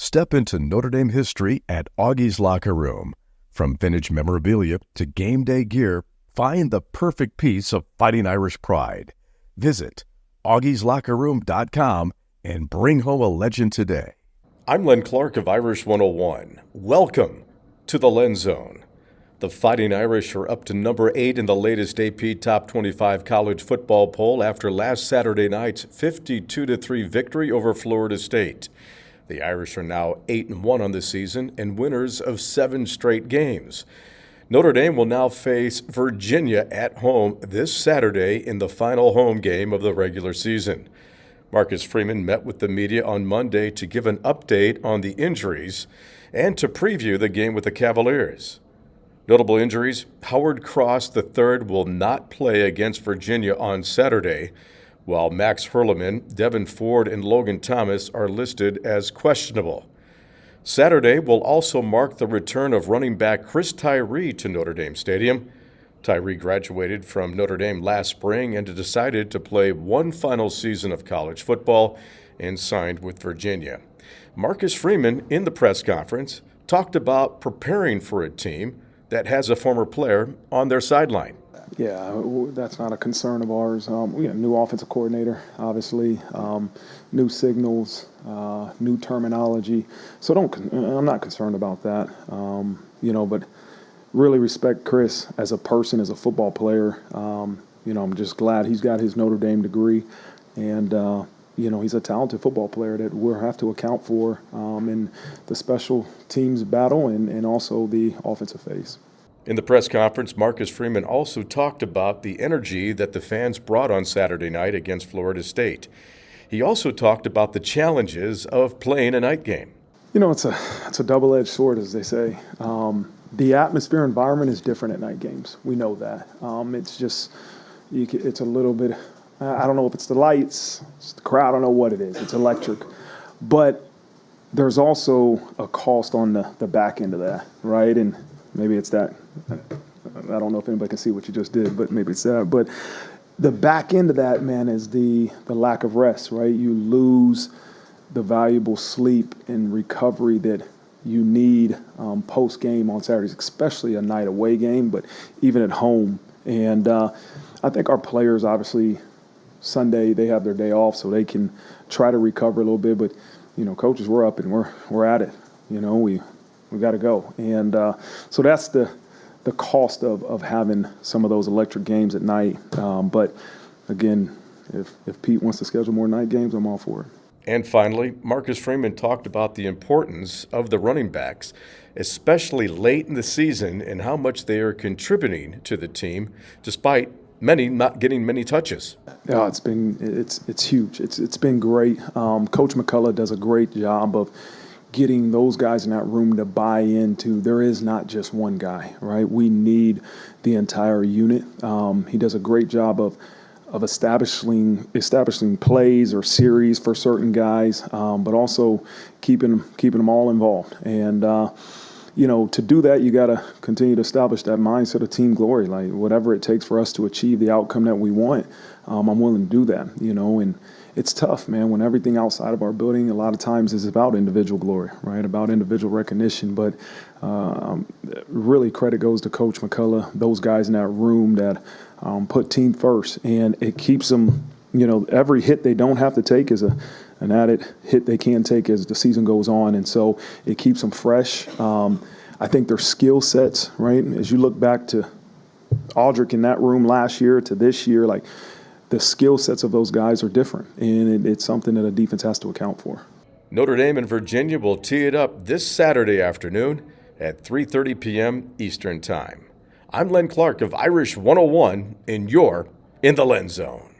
Step into Notre Dame history at Augie's Locker Room. From vintage memorabilia to game day gear, find the perfect piece of Fighting Irish pride. Visit augieslockerroom.com and bring home a legend today. I'm Len Clark of Irish 101. Welcome to the Len Zone. The Fighting Irish are up to number 8 in the latest AP Top 25 college football poll after last Saturday night's 52-3 victory over Florida State. The Irish are now 8-1 on the season and winners of 7 straight games. Notre Dame will now face Virginia at home this Saturday in the final home game of the regular season. Marcus Freeman met with the media on Monday to give an update on the injuries and to preview the game with the Cavaliers. Notable injuries: Howard Cross III will not play against Virginia on Saturday, while Max Hurleman, Devyn Ford, and Logan Thomas are listed as questionable. Saturday will also mark the return of running back Chris Tyree to Notre Dame Stadium. Tyree graduated from Notre Dame last spring and decided to play one final season of college football and signed with Virginia. Marcus Freeman, in the press conference, talked about preparing for a team that has a former player on their sideline. Yeah, that's not a concern of ours. We got a new offensive coordinator, obviously, new signals, new terminology. So I'm not concerned about that, but really respect Chris as a person, as a football player. I'm just glad he's got his Notre Dame degree, and he's a talented football player that we'll have to account for in the special teams battle and also the offensive phase. In the press conference, Marcus Freeman also talked about the energy that the fans brought on Saturday night against Florida State. He also talked about the challenges of playing a night game. It's a double-edged sword, as they say. The atmosphere environment is different at night games. We know that. It's a little bit, I don't know if it's the lights, it's the crowd, I don't know what it is. It's electric. But there's also a cost on the back end of that, right? And maybe it's that. I don't know if anybody can see what you just did, but maybe it's that. But the back end of that, man, is the lack of rest, right? You lose the valuable sleep and recovery that you need post-game on Saturdays, especially a night away game, but even at home. And I think our players, obviously, Sunday, they have their day off, so they can try to recover a little bit. But, coaches, we're up and we're at it. We got to go. And so that's the cost of having some of those electric games at night. But, again, if Pete wants to schedule more night games, I'm all for it. And finally, Marcus Freeman talked about the importance of the running backs, especially late in the season, and how much they are contributing to the team, despite many not getting many touches. Yeah, it's huge. It's been great. Coach McCullough does a great job of getting those guys in that room to buy into there is not just one guy, right? We need the entire unit. He does a great job of establishing plays or series for certain guys, but also keeping them all involved. And to do that, you got to continue to establish that mindset of team glory. Like whatever it takes for us to achieve the outcome that we want, I'm willing to do that. And it's tough, man, when everything outside of our building a lot of times is about individual glory, right? About individual recognition. But really credit goes to Coach McCullough, those guys in that room that put team first, and it keeps them, every hit they don't have to take is an added hit they can take as the season goes on, and so it keeps them fresh. I think their skill sets, right, as you look back to Aldrich in that room last year to this year, like the skill sets of those guys are different, and it's something that a defense has to account for. Notre Dame and Virginia will tee it up this Saturday afternoon at 3:30 p.m. Eastern Time. I'm Len Clark of Irish 101, and you're in the Len Zone.